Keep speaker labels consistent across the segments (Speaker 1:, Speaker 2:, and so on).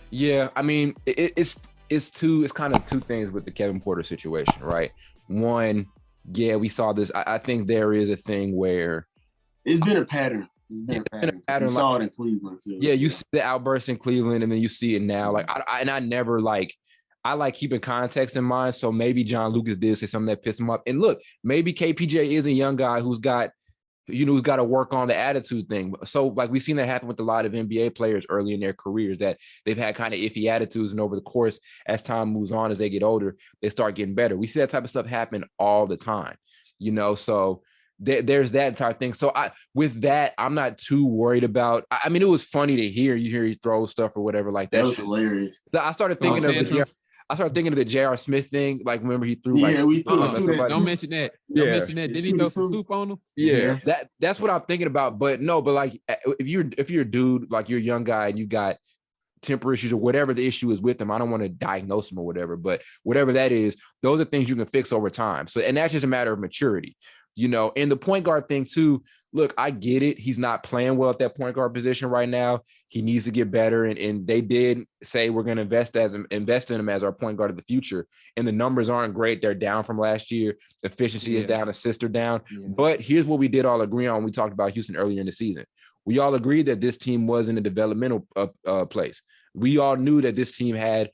Speaker 1: Yeah, I mean, it's kind of two things with the Kevin Porter situation, right? One, yeah, we saw this. I think there is a thing where
Speaker 2: It's been a pattern. It's
Speaker 1: yeah,
Speaker 2: been a
Speaker 1: it's been
Speaker 2: pattern.
Speaker 1: a
Speaker 2: You
Speaker 1: pattern. Like,
Speaker 2: saw it in Cleveland too.
Speaker 1: yeah, you
Speaker 2: Yeah.
Speaker 1: see the outburst in Cleveland, and then you see it now. Like,
Speaker 2: Mhm.
Speaker 1: I never like. I like keeping context in mind. So maybe John Lucas did say something that pissed him off. And look, maybe KPJ is a young guy who's got to work on the attitude thing. So, like, we've seen that happen with a lot of NBA players early in their careers, that they've had kind of iffy attitudes, and over the course, as time moves on, as they get older, they start getting better. We see that type of stuff happen all the time, So there's that type of thing. So with that, I'm not too worried about. I mean, it was funny to hear he throw stuff or whatever like
Speaker 2: That
Speaker 1: that.
Speaker 2: was hilarious.
Speaker 1: I started
Speaker 3: Throwing
Speaker 1: thinking of the
Speaker 3: tantrums.
Speaker 1: I started thinking of the J.R. Smith thing. Like, remember he threw like
Speaker 2: Yeah, we threw,
Speaker 1: soup on
Speaker 2: threw that
Speaker 1: somebody?
Speaker 3: Don't
Speaker 2: soup.
Speaker 3: mention that. Don't mention that. Did he
Speaker 2: Threw the
Speaker 3: throw some
Speaker 2: soup.
Speaker 3: soup on him?
Speaker 1: Yeah, that's what I'm thinking about. But no, but like if you're a dude, like you're a young guy and you got temper issues or whatever the issue is with them, I don't want to diagnose them or whatever, but whatever that is, those are things you can fix over time. So, and that's just a matter of maturity, and the point guard thing too. Look, I get it. He's not playing well at that point guard position right now. He needs to get better. And they did say we're going to invest in him as our point guard of the future. And the numbers aren't great. They're down from last year. Efficiency is down, assists are down.
Speaker 3: Yeah.
Speaker 1: But here's what we did all agree on. We talked about Houston earlier in the season. We all agreed that this team was in a developmental place. We all knew that this team had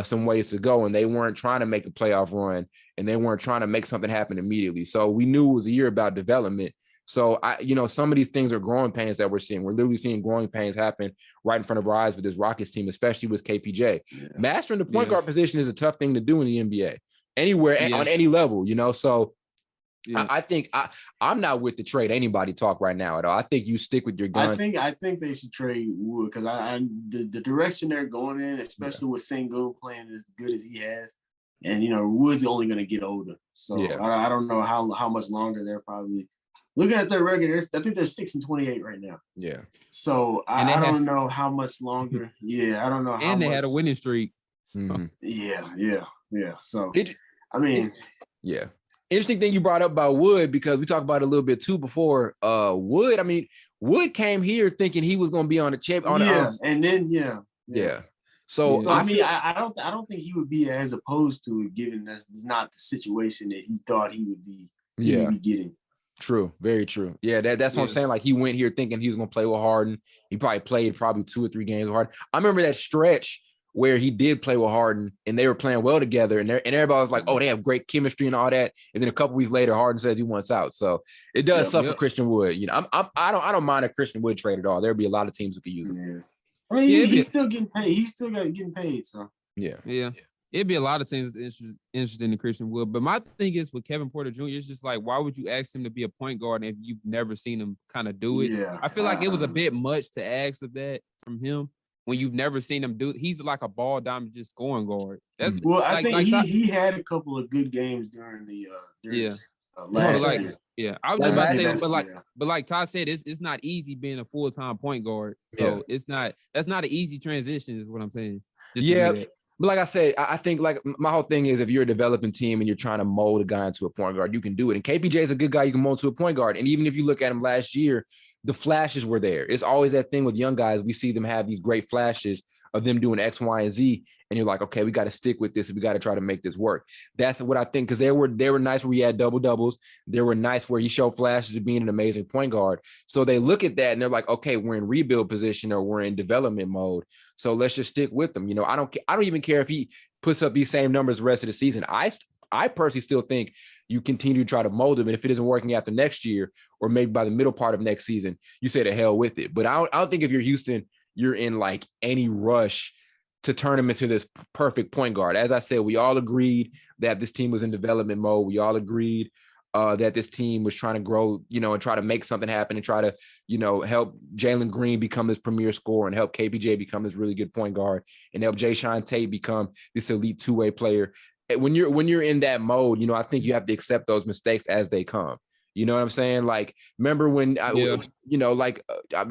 Speaker 1: some ways to go, and they weren't trying to make a playoff run, and they weren't trying to make something happen immediately. So we knew it was a year about development. So some of these things are growing pains that we're seeing. We're literally seeing growing pains happen right in front of our eyes with this Rockets team, especially with KPJ. Yeah. Mastering the point guard position is a tough thing to do in the NBA, anywhere on any level. So I think I'm not with the trade anybody talk right now at all. I think you stick with your gun.
Speaker 2: I think they should trade Wood because the direction they're going in, especially with Sengun playing as good as he has, and Wood's only going to get older. So I don't know how much longer they're probably. Looking at their record, I think they're 6-28 right now.
Speaker 1: Yeah.
Speaker 2: So I don't know how much longer. Yeah, I don't know.
Speaker 3: And they had a winning streak.
Speaker 2: So. Mm-hmm. Yeah. So
Speaker 1: yeah. Interesting thing you brought up about Wood, because we talked about it a little bit too before. Wood, Wood came here thinking he was going to be on the champ.
Speaker 2: And then So
Speaker 1: I
Speaker 2: don't think he would be as opposed to it, given that's not the situation that he thought he would be. He would be getting.
Speaker 1: True, very true. Yeah, that's what I'm saying. Like, he went here thinking he was going to play with Harden. He probably played 2 or 3 games with Harden. I remember that stretch where he did play with Harden and they were playing well together, and everybody was like, "Oh, they have great chemistry and all that." And then a couple weeks later, Harden says he wants out. So it does suffer Christian Wood. I don't mind a Christian Wood trade at all. There'd be a lot of teams who could use him.
Speaker 2: Yeah. I mean, he's still getting paid. He's still getting paid. So
Speaker 3: yeah. It'd be a lot of teams interested in Christian Wood. But my thing is with Kevin Porter Jr., it's just like, why would you ask him to be a point guard if you've never seen him kind of do it?
Speaker 2: Yeah.
Speaker 3: I feel like it was a bit much to ask of that from him when you've never seen him do it. He's like a ball diamond, just scoring guard.
Speaker 2: I think he had a couple of good games during the last year.
Speaker 3: Yeah, I was just about to say, but like Todd said, it's not easy being a full-time point guard. So that's not an easy transition, is what I'm saying.
Speaker 1: But like I said, I think like my whole thing is, if you're a developing team and you're trying to mold a guy into a point guard, you can do it. And KPJ is a good guy you can mold to a point guard. And even if you look at him last year, the flashes were there. It's always that thing with young guys. We see them have these great flashes of them doing X, Y, and Z. And you're like, okay, we got to stick with this. We got to try to make this work. That's what I think, because they were nice where he had double doubles. They were nice where he showed flashes of being an amazing point guard. So they look at that and they're like, okay, we're in rebuild position or we're in development mode. So let's just stick with them. I don't even care if he puts up these same numbers the rest of the season. I personally still think you continue to try to mold him. And if it isn't working after next year, or maybe by the middle part of next season, you say to hell with it. But I don't think if you're Houston, you're in like any rush to turn him into this perfect point guard. As I said, we all agreed that this team was in development mode. We all agreed that this team was trying to grow, and try to make something happen and try to, help Jalen Green become this premier scorer and help KPJ become this really good point guard and help Jayshawn Tate become this elite two-way player. When you're in that mode, I think you have to accept those mistakes as they come. You know what I'm saying? Like, remember when,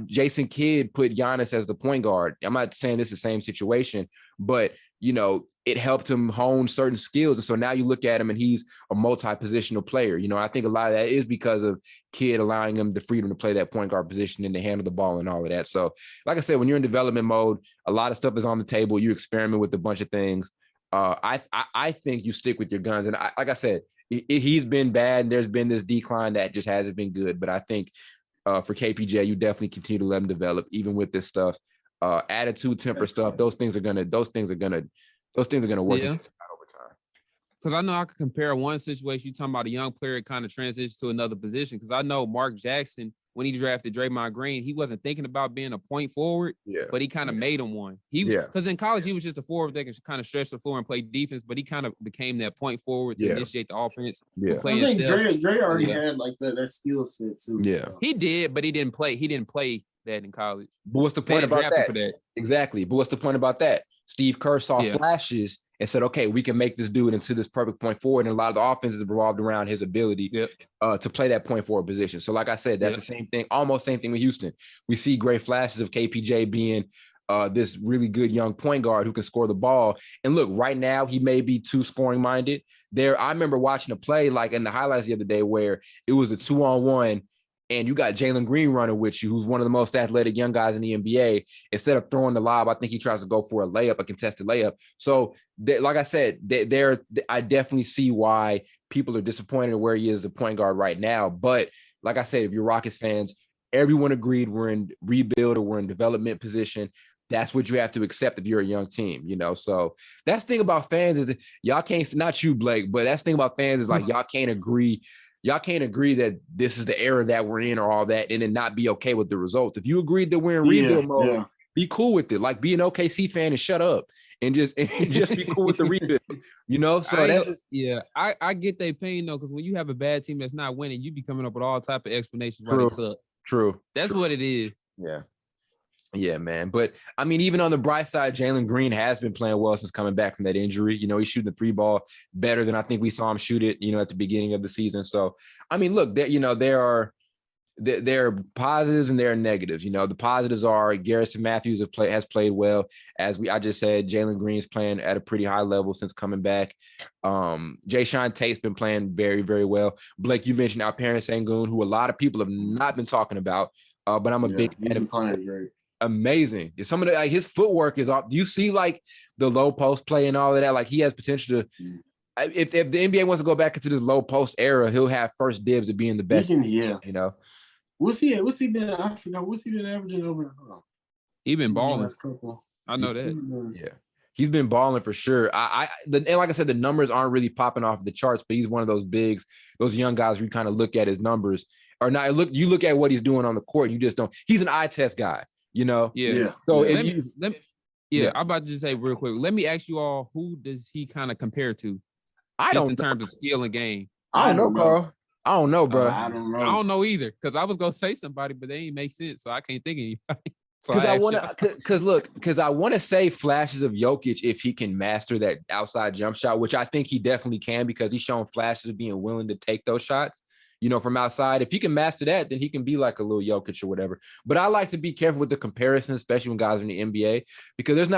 Speaker 1: Jason Kidd put Giannis as the point guard. I'm not saying this is the same situation, but, it helped him hone certain skills. And so now you look at him and he's a multi-positional player. I think a lot of that is because of Kidd allowing him the freedom to play that point guard position and to handle the ball and all of that. So, like I said, when you're in development mode, a lot of stuff is on the table. You experiment with a bunch of things. I think you stick with your guns. And like I said, he's been bad and there's been this decline that just hasn't been good. But I think for KPJ, you definitely continue to let him develop, even with this stuff. Attitude, temper stuff, those things are gonna work over time.
Speaker 3: Because I know I could compare one situation. You talking about a young player kind of transition to another position. Because I know Mark Jackson, when he drafted Draymond Green, he wasn't thinking about being a point forward, but he kind of made him one. Because in college, he was just a forward that can kind of stretch the floor and play defense, but he kind of became that point forward to initiate the offense.
Speaker 2: I think Dre already had like that skill set too.
Speaker 1: Yeah,
Speaker 2: so.
Speaker 3: He did, but he didn't play that in college.
Speaker 1: But what's the point about that? For that? Exactly. But what's the point about that? Steve Kerr saw flashes and said, okay, we can make this dude into this perfect point forward. And a lot of the offenses revolved around his ability to play that point forward position. So like I said, that's the same thing, almost same thing with Houston. We see great flashes of KPJ being this really good young point guard who can score the ball. And look, right now, he may be too scoring minded. I remember watching a play like in the highlights the other day where it was a 2-on-1 and you got Jalen Green running with you, who's one of the most athletic young guys in the NBA. Instead of throwing the lob, I think he tries to go for a contested layup. So, like I said, I definitely see why people are disappointed where he is the point guard right now. But like I said, if you're Rockets fans, everyone agreed we're in rebuild or we're in development position. That's what you have to accept if you're a young team, So that's the thing about fans is y'all can't, not you, Blake, but that's the thing about fans is like y'all can't agree that this is the era that we're in or all that, and then not be okay with the results. If you agreed that we're in rebuild mode, be cool with it. Like be an OKC fan and shut up and just be cool with the rebuild, So
Speaker 3: I get their pain though, because when you have a bad team that's not winning, you be coming up with all type of explanations why they suck.
Speaker 1: True.
Speaker 3: That's what it is.
Speaker 1: Yeah. Yeah, man. But I mean, even on the bright side, Jalen Green has been playing well since coming back from that injury. He's shooting the 3 ball better than I think we saw him shoot it, at the beginning of the season. So, I mean, look, there are positives and there are negatives. The positives are Garrison Matthews has played well. I just said, Jalen Green's playing at a pretty high level since coming back. Jayshawn Tate's been playing very, very well. Blake, you mentioned Alperen Sengun, who a lot of people have not been talking about, but I'm a big fan of
Speaker 2: playing great.
Speaker 1: Amazing. Some of the his footwork is off. Do you see like the low post play and all of that? Like he has potential to. If the NBA wants to go back into this low post era, he'll have first dibs at being the best.
Speaker 2: What's he been? I forgot. What's he been averaging over?
Speaker 3: He been balling. I know that.
Speaker 1: Yeah, he's been balling for sure. And like I said, the numbers aren't really popping off the charts, but he's one of those bigs, those young guys where you kind of look at his numbers or not. You look at what he's doing on the court. You just don't. He's an eye test guy.
Speaker 3: Yeah.
Speaker 1: So
Speaker 3: I'm about to just say real quick. Let me ask you all, who does he kind of compare to? In terms of skill and game.
Speaker 1: I don't know, Carl. I don't know, bro.
Speaker 2: I don't know.
Speaker 3: I don't know either, because I was gonna say somebody, but they ain't make sense, so I can't think of anybody.
Speaker 1: Because I want to say flashes of Jokic if he can master that outside jump shot, which I think he definitely can because he's shown flashes of being willing to take those shots. From outside. If he can master that, then he can be like a little Jokic or whatever. But I like to be careful with the comparison, especially when guys are in the NBA, because there's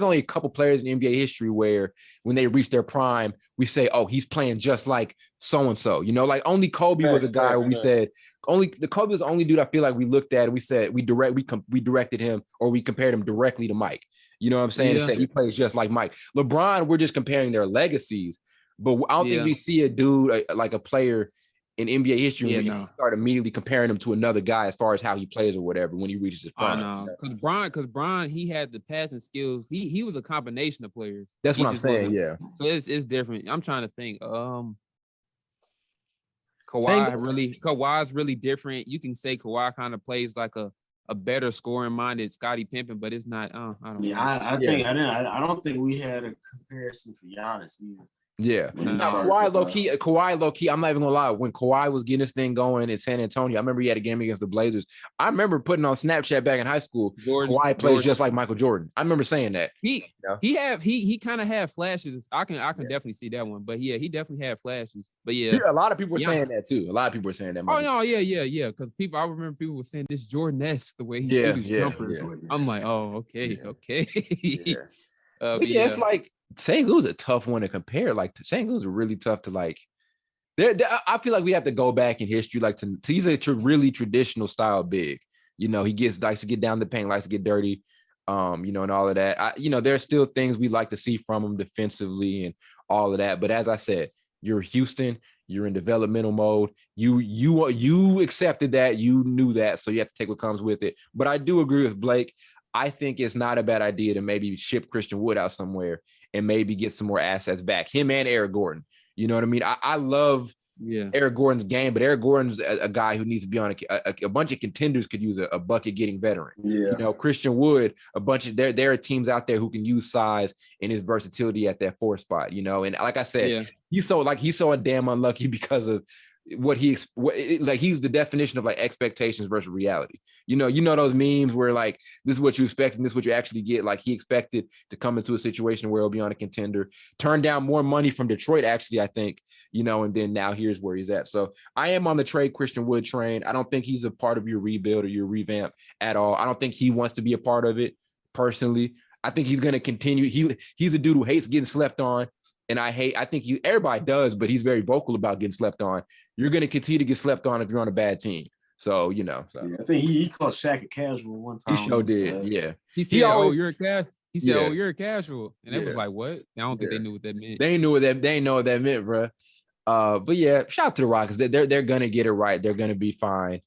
Speaker 1: only a couple players in NBA history where when they reach their prime, we say, oh, he's playing just like so-and-so. Like only Kobe was a guy where we said, Kobe was the only dude I feel like we looked at and we said we directed him or we compared him directly to Mike. You know what I'm saying? To say he plays just like Mike. LeBron, we're just comparing their legacies, but I don't think we see a dude like a player in NBA history, you start immediately comparing him to another guy as far as how he plays or whatever when he reaches his prime.
Speaker 3: I know, because Brian, he had the passing skills. He was a combination of players.
Speaker 1: That's what I'm saying. Yeah.
Speaker 3: So it's different. I'm trying to think. Kawhi's really different. You can say Kawhi kind of plays like a better scoring minded Scottie Pippen, but it's not. I don't know.
Speaker 2: I don't think we had a comparison for Giannis either.
Speaker 1: Yeah. Now, Kawhi low key, I'm not even gonna lie. When Kawhi was getting this thing going in San Antonio, I remember he had a game against the Blazers. I remember putting on Snapchat back in high school. Kawhi plays just like Michael Jordan. I remember saying that.
Speaker 3: He kind of had flashes. I can definitely see that one. But yeah, he definitely had flashes. But yeah,
Speaker 1: a lot of people were saying that too. A lot of people were saying that.
Speaker 3: Oh no, yeah. Because I remember people were saying this Jordan-esque the way he shoots his jumper. Yeah. I'm like, oh, okay.
Speaker 1: It's like Sengun's a tough one to compare. Like Sengun's really tough to like. I feel like we have to go back in history, like he's a really traditional style big. You know, he likes to get down the paint, likes to get dirty, you know, and all of that. There's still things we like to see from him defensively and all of that. But as I said, you're Houston, you're in developmental mode. You accepted that, you knew that, so you have to take what comes with it. But I do agree with Blake. I think it's not a bad idea to maybe ship Christian Wood out somewhere and maybe get some more assets back. Him and Eric Gordon. You know what I mean? I love Eric Gordon's game, but Eric Gordon's a guy who needs to be on a bunch of contenders could use a bucket getting veteran.
Speaker 2: Yeah.
Speaker 1: You know, Christian Wood, a bunch of there are teams out there who can use size and his versatility at that 4 spot, you know. And like I said, he's so damn unlucky because of he's the definition of like expectations versus reality. You know those memes where like this is what you expect and this is what you actually get. Like he expected to come into a situation where he'll be on a contender, turn down more money from Detroit, actually, I think, you know, and then now here's where he's at. So I am on the trade Christian Wood train. I don't think he's a part of your rebuild or your revamp at all. I don't think he wants to be a part of it personally. I think he's going to continue. He's a dude who hates getting slept on. And I think everybody does, but he's very vocal about getting slept on. You're going to continue to get slept on if you're on a bad team. So, you know. So.
Speaker 2: Yeah, I think he called Shaq a casual one time.
Speaker 1: He sure did, yeah.
Speaker 3: He said, you're a casual. He said, you're a casual. And it was like, what? I don't think they knew what that meant.
Speaker 1: They didn't know what that meant, bro. But yeah, shout out to the Rockets. They're going to get it right. They're going to be fine.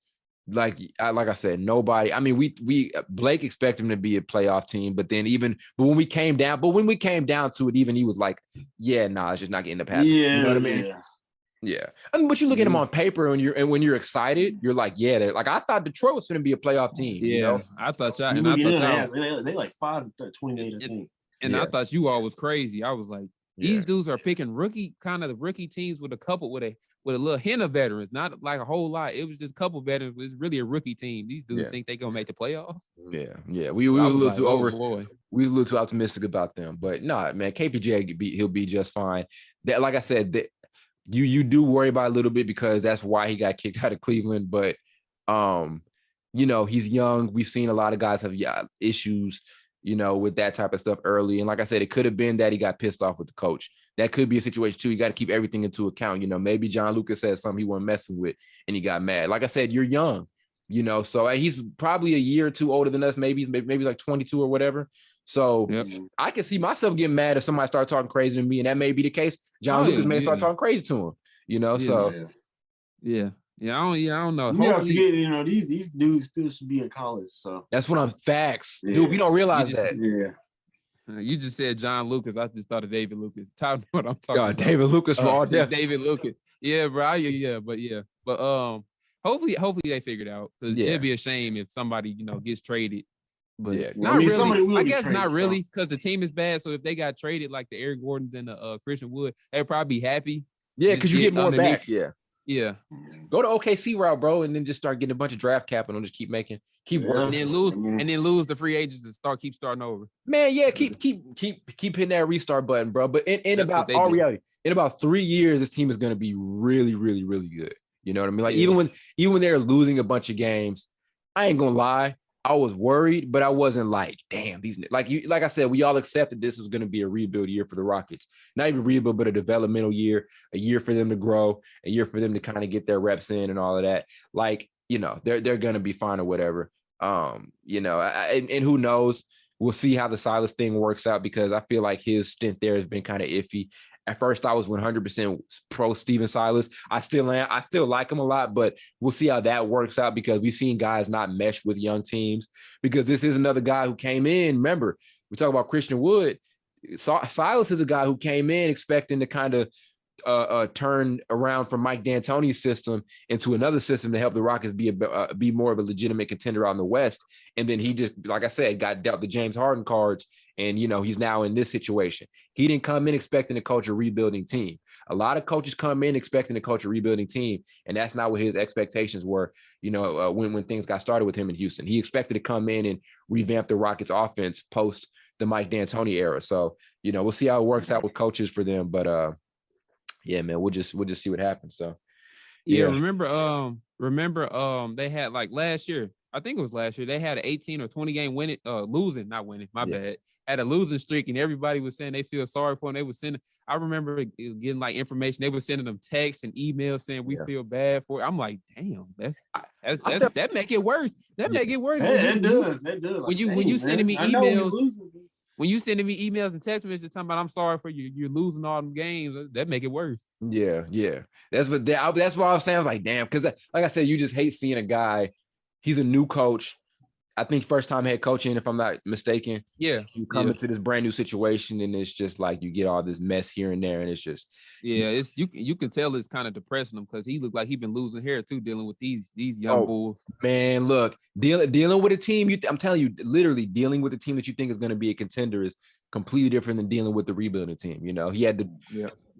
Speaker 1: Like I said, nobody. I mean, we Blake expected him to be a playoff team, but when we came down to it, even he was like, "Yeah, nah, it's just not getting the pass."
Speaker 2: Yeah,
Speaker 1: you know what I mean? Yeah. I mean, but you look at him on paper, and when you're excited, you're like, "Yeah." They're like, I thought Detroit was going to be a playoff team.
Speaker 3: Yeah,
Speaker 1: you know?
Speaker 3: I thought y'all.
Speaker 2: They like 5-28, I think.
Speaker 3: And I thought you all was crazy. I was like, these dudes are picking rookie teams with a little hint of veterans, not like a whole lot. It was just a couple veterans. It was really a rookie team. These dudes think they gonna make the playoffs.
Speaker 1: Yeah. We were a little too we was a little too optimistic about them, but no, man, KPJ he'll be just fine. That, like I said, that you do worry about a little bit because that's why he got kicked out of Cleveland. But you know, he's young. We've seen a lot of guys have issues, you know, with that type of stuff early. And like I said, it could have been that he got pissed off with the coach. That could be a situation too. You got to keep everything into account. You know, maybe John Lucas said something he wasn't messing with and he got mad. Like I said, you're young, you know, so he's probably a year or two older than us. Maybe he's like 22 or whatever. So I can see myself getting mad if somebody starts talking crazy to me, and that may be the case. John Lucas may start talking crazy to him, you know,
Speaker 3: I don't know.
Speaker 2: You gotta forget, you know, these dudes still should be in college. So
Speaker 1: that's what I'm facts. Dude, we don't realize that.
Speaker 2: Yeah.
Speaker 3: You just said John Lucas. I just thought of David Lucas. Tyler, what I'm talking about.
Speaker 1: David Lucas for all death.
Speaker 3: David Lucas. Yeah, bro. But hopefully they figured it out. Because it'd be a shame if somebody, you know, gets traded. But not really. I guess not really, because the team is bad. So if they got traded like the Eric Gordons and the Christian Wood, they'd probably be happy.
Speaker 1: Yeah, because you get more back.
Speaker 3: Yeah.
Speaker 1: Go to OKC route, bro, and then just start getting a bunch of draft capital and just keep working.
Speaker 3: And then lose the free agents and keep starting over.
Speaker 1: Man, yeah, keep hitting that restart button, bro. But in about 3 years, this team is gonna be really, really, really good. You know what I mean? Like even when they're losing a bunch of games, I ain't gonna lie. I was worried, but I wasn't like, damn, like I said, we all accepted this was going to be a rebuild year for the Rockets. Not even rebuild, but a developmental year, a year for them to grow, a year for them to kind of get their reps in and all of that. Like, you know, they're going to be fine or whatever. You know, and who knows? We'll see how the Silas thing works out, because I feel like his stint there has been kind of iffy. At first, I was 100% pro Steven Silas. I still am. I still like him a lot, but we'll see how that works out, because we've seen guys not mesh with young teams. Because this is another guy who came in. Remember, we talk about Christian Wood. Silas is a guy who came in expecting to kind of turn around from Mike D'Antoni's system into another system to help the Rockets be more of a legitimate contender out in the West. And then he just, like I said, got dealt the James Harden cards, And, he's now in this situation. He didn't come in expecting to coach a rebuilding team. A lot of coaches come in expecting to coach a rebuilding team, and that's not what his expectations were, when things got started with him in Houston. He expected to come in and revamp the Rockets offense post the Mike D'Antoni era. So, we'll see how it works out with coaches for them. But yeah, man, we'll just see what happens. So
Speaker 3: yeah. Remember they had like last year, I think it was last year, they had an 18 or 20 game bad. Had a losing streak, and everybody was saying they feel sorry for him. They were sending, I remember getting like information. They were sending them texts and emails saying we feel bad for it. I'm like, damn, that make it worse. That make it worse.
Speaker 2: It does.
Speaker 3: When you sending me emails, when you sending me emails and text messages talking about I'm sorry for you, you're losing all them games, that make it worse.
Speaker 1: Yeah. That's what I was saying. I was like, damn, because like I said, you just hate seeing a guy. He's a new coach. I think first time head coaching, if I'm not mistaken.
Speaker 3: Yeah.
Speaker 1: You come into this brand new situation, and it's just like you get all this mess here and there, and it's just
Speaker 3: it's you can tell it's kind of depressing him because he looked like he's been losing hair too, dealing with these young bulls.
Speaker 1: Man, look, dealing with a team. I'm telling you, literally dealing with a team that you think is going to be a contender is completely different than dealing with the rebuilding team. He had to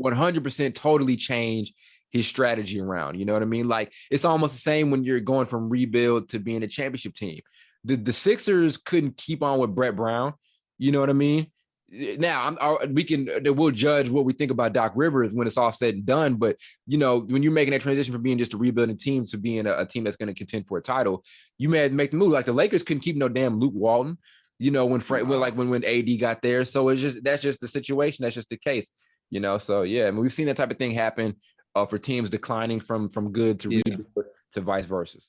Speaker 1: 100% totally change his strategy around. You know what I mean? Like it's almost the same when you're going from rebuild to being a championship team. The Sixers couldn't keep on with Brett Brown. You know what I mean? Now we'll judge what we think about Doc Rivers when it's all said and done. But when you're making that transition from being just a rebuilding team to being a team that's going to contend for a title, you may have to make the move. Like the Lakers couldn't keep no damn Luke Walton. When AD got there. So that's just the situation. That's just the case. So yeah, I mean, we've seen that type of thing happen for teams declining from good to rebuild to vice versa.